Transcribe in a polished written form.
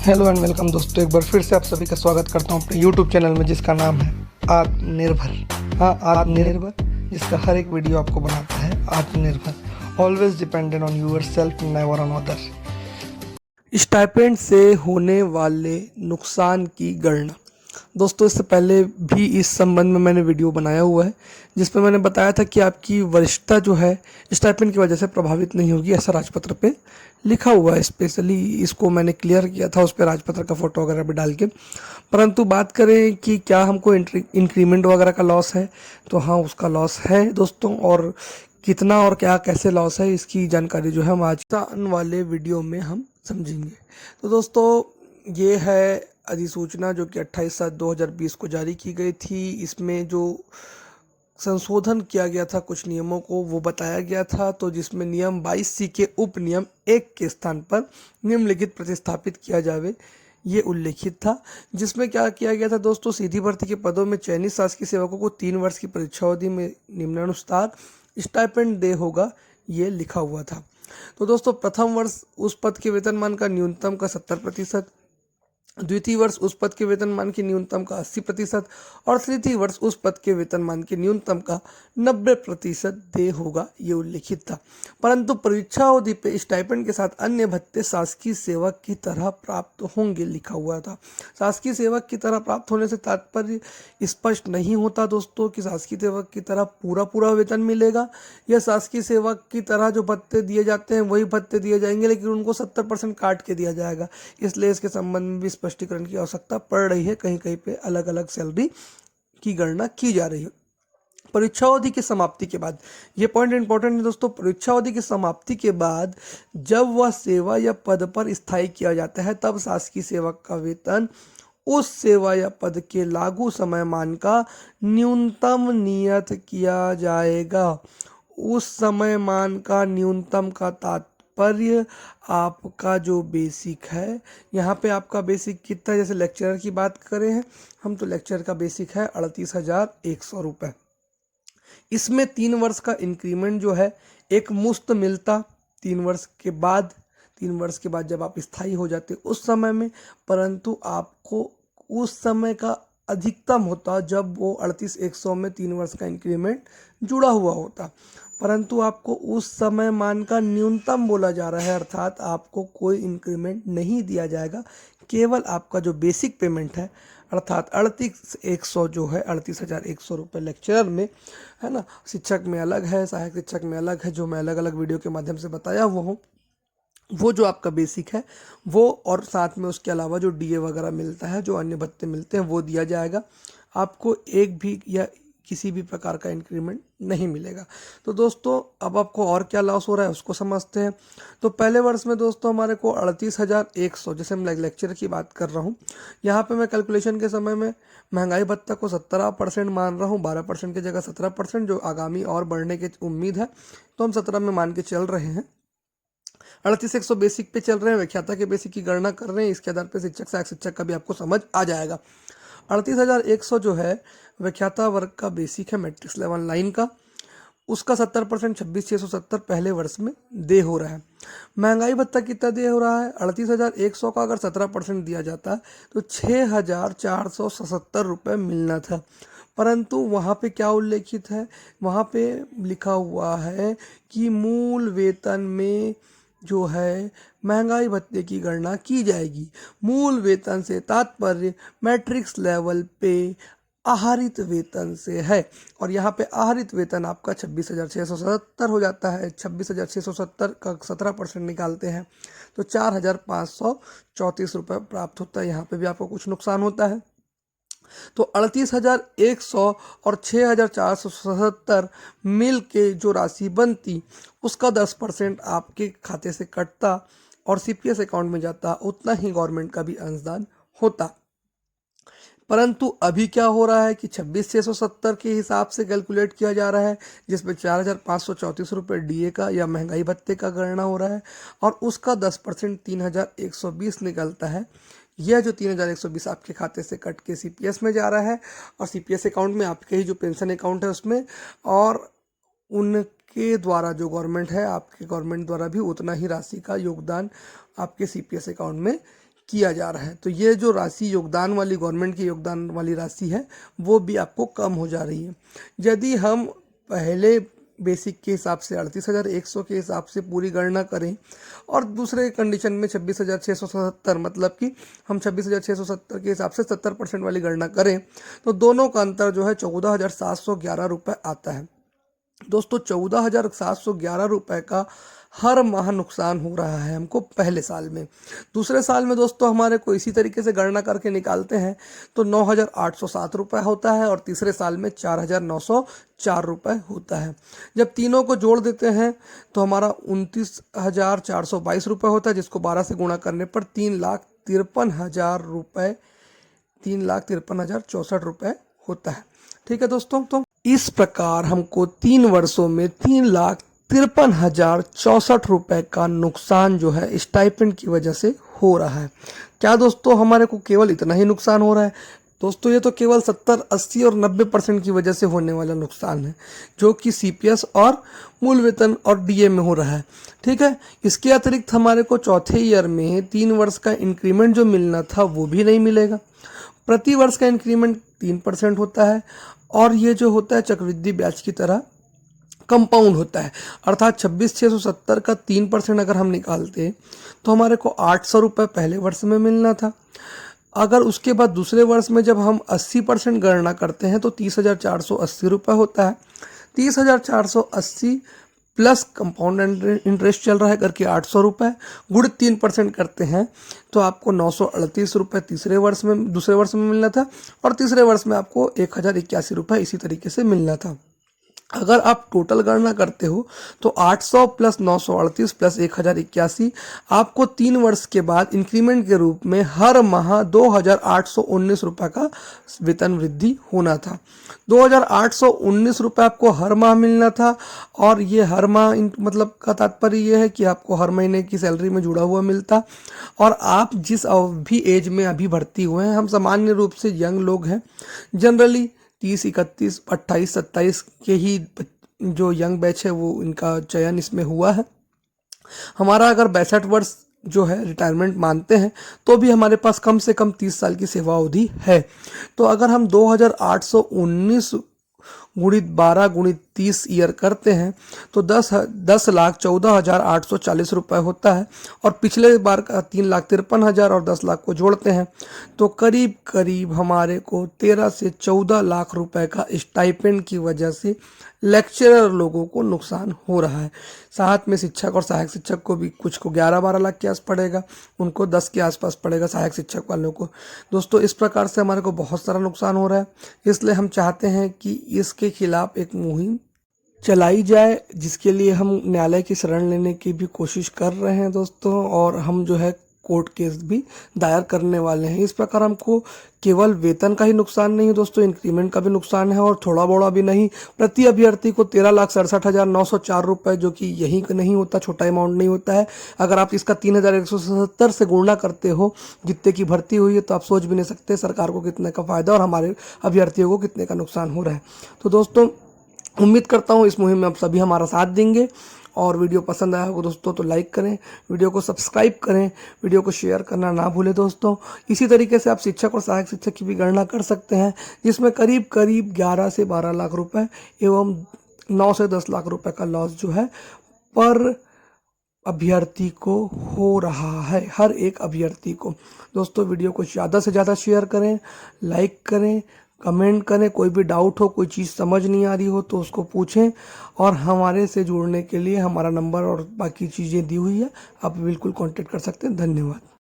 Hello and welcome दोस्तों, एक बार फिर से आप सभी का स्वागत करता हूं अपने यूट्यूब चैनल में जिसका नाम है आत्मनिर्भर। हाँ, आत्मनिर्भर, जिसका हर एक वीडियो आपको बनाता है आत्मनिर्भर। Always dependent on yourself, never on other. Stipend से होने वाले नुकसान की गणना। दोस्तों, इससे पहले भी इस संबंध में मैंने वीडियो बनाया हुआ है जिसमें मैंने बताया था कि आपकी वरिष्ठता जो है स्टाइपेंड की वजह से प्रभावित नहीं होगी, ऐसा राजपत्र पे लिखा हुआ है। स्पेशली इसको मैंने क्लियर किया था, उस पर राजपत्र का फोटो वगैरह भी डाल के। परंतु बात करें कि क्या हमको इंक्रीमेंट वगैरह का लॉस है, तो हाँ, उसका लॉस है दोस्तों। और कितना और क्या कैसे लॉस है, इसकी जानकारी जो है हम आज आने वाले वीडियो में हम समझेंगे। तो दोस्तों, ये है अधिसूचना जो कि 28/7/2020 को जारी की गई थी। इसमें जो संशोधन किया गया था कुछ नियमों को, वो बताया गया था। तो जिसमें नियम 22C के उप नियम 1 के स्थान पर निम्नलिखित प्रतिस्थापित किया जावे, ये उल्लेखित था। जिसमें क्या किया गया था दोस्तों, सीधी भर्ती के पदों में चयनित शासकीय सेवकों को 3 वर्ष की परीक्षा अवधि में निम्नानुसार स्टाइपेंड दे होगा, ये लिखा हुआ था। तो दोस्तों, प्रथम वर्ष उस पद के वेतनमान का न्यूनतम का 70%, द्वितीय वर्ष उस पद के वेतनमान के न्यूनतम का 80% और तृतीय वर्ष उस पद के वेतनमान के न्यूनतम का 90% दे होगा, ये उल्लिखित था। परंतु परीक्षा अवधि पे स्टाइपेंड के साथ अन्य भत्ते शासकीय सेवक की तरह प्राप्त होंगे, लिखा हुआ था। शासकीय सेवक की तरह प्राप्त होने से तात्पर्य स्पष्ट नहीं होता दोस्तों कि शासकीय सेवक की तरह पूरा पूरा वेतन मिलेगा या शासकीय सेवक की तरह जो भत्ते दिए जाते हैं वही भत्ते दिए जाएंगे, लेकिन उनको 70% काट के दिया जाएगा। इसलिए इसके संबंध में भी स्पष्टीकरण की आवश्यकता पड़ रही है। कहीं कहीं पे अलग अलग सैलरी की गणना की जा रही है। परीक्षा अवधि की समाप्ति के बाद, ये पॉइंट इंपॉर्टेंट है दोस्तों, परीक्षा अवधि की समाप्ति के बाद जब वह सेवा या पद पर स्थायी किया जाता है तब शासकीय सेवक का वेतन उस सेवा या पद के लागू समय मान का न्यूनतम नियत किया जाएगा। उस समय मान का न्यूनतम का तात्पर्य आपका जो बेसिक है, यहाँ पे आपका बेसिक कितना है, जैसे लेक्चरर की बात करें हैं हम, तो लेक्चर का बेसिक है 38,100 रुपये। इसमें 3 वर्ष का इंक्रीमेंट जो है एक मुश्त मिलता 3 वर्ष के बाद, 3 वर्ष के बाद जब आप स्थायी हो जाते उस समय में, परंतु आपको उस समय का अधिकतम होता जब वो 38,100 में 3 वर्ष का इंक्रीमेंट जुड़ा हुआ होता। परंतु आपको उस समय मान का न्यूनतम बोला जा रहा है, अर्थात आपको कोई इंक्रीमेंट नहीं दिया जाएगा। केवल आपका जो बेसिक पेमेंट है अर्थात 38,100 जो है 38,100 रुपये लेक्चरर में है ना, शिक्षक में अलग है, सहायक शिक्षक में अलग है, जो मैं अलग अलग वीडियो के माध्यम से बताया हुआ हूँ। वो जो आपका बेसिक है वो, और साथ में उसके अलावा जो डीए वगैरह मिलता है, जो अन्य भत्ते मिलते हैं, वो दिया जाएगा। आपको एक भी या किसी भी प्रकार का इंक्रीमेंट नहीं मिलेगा। तो दोस्तों, अब आपको और क्या लॉस हो रहा है उसको समझते हैं। तो पहले वर्ष में दोस्तों हमारे को 38,100, जैसे मैं लेक्चर की बात कर रहा हूँ, यहाँ पे मैं कैलकुलेशन के समय में महंगाई भत्ता को 17% मान रहा हूँ, 12% की जगह 17%, जो आगामी और बढ़ने की उम्मीद है, तो हम 17 में मान के चल रहे हैं। 38,100 बेसिक पे चल रहे हैं, व्याख्याता के बेसिक की गणना कर रहे हैं। इसके आधार पर शिक्षक सहायक शिक्षक का भी आपको समझ आ जाएगा। 38,100 जो है व्याख्याता वर्ग का बेसिक है, मैट्रिक्स लेवल 9 का, उसका 70% 26,670 पहले वर्ष में दे हो रहा है। महंगाई भत्ता कितना दे हो रहा है, 38,100 का अगर 17% दिया जाता तो 6,477 रुपये मिलना था। परंतु वहाँ पे क्या उल्लेखित है, वहाँ पे लिखा हुआ है कि मूल वेतन में जो है महंगाई भत्ते की गणना की जाएगी। मूल वेतन से तात्पर्य मैट्रिक्स लेवल पे आहरित वेतन से है, और यहाँ पे आहरित वेतन आपका 26,670 हो जाता है। 26,670 का 17% निकालते हैं तो 4,534 रुपये प्राप्त होता है। यहाँ पे भी आपको कुछ नुकसान होता है। तो 38,100 और 6,477 मिल के जो राशि बनती उसका 10% आपके खाते से कटता और सीपीएस अकाउंट में जाता, उतना ही गवर्नमेंट का भी अंशदान होता। परंतु अभी क्या हो रहा है कि 26,670 के हिसाब से कैलकुलेट किया जा रहा है, जिसमें 4,534 रुपये डीए का या महंगाई भत्ते का गणना हो रहा है, और उसका 10% 3,120 निकलता है। यह जो 3,120 आपके खाते से कट के सीपीएस में जा रहा है, और सीपीएस अकाउंट में आपके ही जो पेंशन अकाउंट है उसमें, और उनके द्वारा जो गवर्नमेंट है, आपके गवर्नमेंट द्वारा भी उतना ही राशि का योगदान आपके सीपीएस अकाउंट में किया जा रहा है। तो ये जो राशि योगदान वाली, गवर्नमेंट की योगदान वाली राशि है, वो भी आपको कम हो जा रही है। यदि हम पहले बेसिक के हिसाब से 38,100 के हिसाब से पूरी गणना करें और दूसरे कंडीशन में 26,670, मतलब कि हम 26,670 के हिसाब से 70% वाली गणना करें, तो दोनों का अंतर जो है 14,711 रुपये आता है। दोस्तों 14,711 रुपये का हर माह नुकसान हो रहा है हमको पहले साल में। दूसरे साल में दोस्तों हमारे को इसी तरीके से गणना करके निकालते हैं तो 9,807 रुपये होता है और तीसरे साल में 4,904 रुपये होता है। जब तीनों को जोड़ देते हैं तो हमारा 29,422 रुपये होता है, जिसको 12 से गुणा करने पर 3,53,000 रुपये, 3,53,064 रुपये होता है। ठीक है दोस्तों, तो इस प्रकार हमको 3 वर्षों में 3,53,064 रुपये का नुकसान जो है स्टाइपेंड की वजह से हो रहा है। क्या दोस्तों हमारे को केवल इतना ही नुकसान हो रहा है? दोस्तों ये तो केवल 70, 80 और 90% की वजह से होने वाला नुकसान है, जो कि सीपीएस और मूल वेतन और डीए में हो रहा है। ठीक है, इसके अतिरिक्त हमारे को चौथे ईयर में 3 वर्ष का इंक्रीमेंट जो मिलना था वो भी नहीं मिलेगा। प्रति वर्ष का इंक्रीमेंट 3% होता है और ये जो होता है चक्रवृद्धि ब्याज की तरह कंपाउंड होता है, अर्थात 26,670 का 3% अगर हम निकालते तो हमारे को 800 रुपये पहले वर्ष में मिलना था। अगर उसके बाद दूसरे वर्ष में जब हम 80% गणना करते हैं तो 30,480 रुपये होता है। 30,480 प्लस कंपाउंड इंटरेस्ट चल रहा है करके 800 रुपये, गुण 3% करते हैं तो आपको 938 रुपये दूसरे वर्ष में मिलना था और तीसरे वर्ष में आपको 1,081 रुपये इसी तरीके से मिलना था। अगर आप टोटल गणना करते हो तो 800 प्लस 938 प्लस 1,081 आपको 3 वर्ष के बाद इंक्रीमेंट के रूप में हर माह 2,819 रुपये का वेतन वृद्धि होना था। 2,819 रुपये आपको हर माह मिलना था और ये हर माह मतलब का तात्पर्य ये है कि आपको हर महीने की सैलरी में जुड़ा हुआ मिलता। और आप जिस भी एज में अभी भर्ती हुए हैं, हम सामान्य रूप से यंग लोग हैं, जनरली 30, 31, 28, 27 के ही जो यंग बैच है वो इनका चयन इसमें हुआ है। हमारा अगर 62 वर्ष जो है रिटायरमेंट मानते हैं तो भी हमारे पास कम से कम 30 साल की सेवा अवधि है। तो अगर हम 2,819 गुणित 12 गुणित 30 ईयर करते हैं तो 10,14,840 रुपये होता है और पिछले बार का 3,53,000 और 10 लाख को जोड़ते हैं तो करीब करीब हमारे को 13 से 14 लाख रुपए का स्टाइपेंड की वजह से लेक्चरर लोगों को नुकसान हो रहा है। साथ में शिक्षक और सहायक शिक्षक को भी कुछ को 11-12 लाख के आस पड़ेगा, उनको 10 के आसपास पड़ेगा सहायक शिक्षक वालों को। दोस्तों इस प्रकार से हमारे को बहुत सारा नुकसान हो रहा है, इसलिए हम चाहते हैं कि इसके खिलाफ एक मुहिम चलाई जाए, जिसके लिए हम न्यायालय की शरण लेने की भी कोशिश कर रहे हैं दोस्तों, और हम जो है कोर्ट केस भी दायर करने वाले हैं। इस प्रकार हमको केवल वेतन का ही नुकसान नहीं है दोस्तों, इंक्रीमेंट का भी नुकसान है और थोड़ा बड़ा भी नहीं। प्रति अभ्यर्थी को 13,67,904 रुपये, जो कि यही नहीं होता, छोटा अमाउंट नहीं होता है। अगर आप इसका 3,177 से गुणा करते हो जितने की भर्ती हुई है तो आप सोच भी नहीं सकते सरकार को कितने का फायदा और हमारे अभ्यर्थियों को कितने का नुकसान हो रहा है। तो दोस्तों उम्मीद करता हूँ इस मुहिम में आप सभी हमारा साथ देंगे, और वीडियो पसंद आया होगा दोस्तों तो लाइक करें, वीडियो को सब्सक्राइब करें, वीडियो को शेयर करना ना भूलें दोस्तों। इसी तरीके से आप शिक्षक और सहायक शिक्षक की भी गणना कर सकते हैं, जिसमें करीब करीब 11 से 12 लाख रुपए एवं 9 से 10 लाख रुपए का लॉस जो है पर अभ्यर्थी को हो रहा है, हर एक अभ्यर्थी को। दोस्तों वीडियो को ज़्यादा से ज़्यादा शेयर करें, लाइक करें, कमेंट करें। कोई भी डाउट हो, कोई चीज़ समझ नहीं आ रही हो तो उसको पूछें, और हमारे से जुड़ने के लिए हमारा नंबर और बाकी चीज़ें दी हुई है, आप बिल्कुल कांटेक्ट कर सकते हैं। धन्यवाद।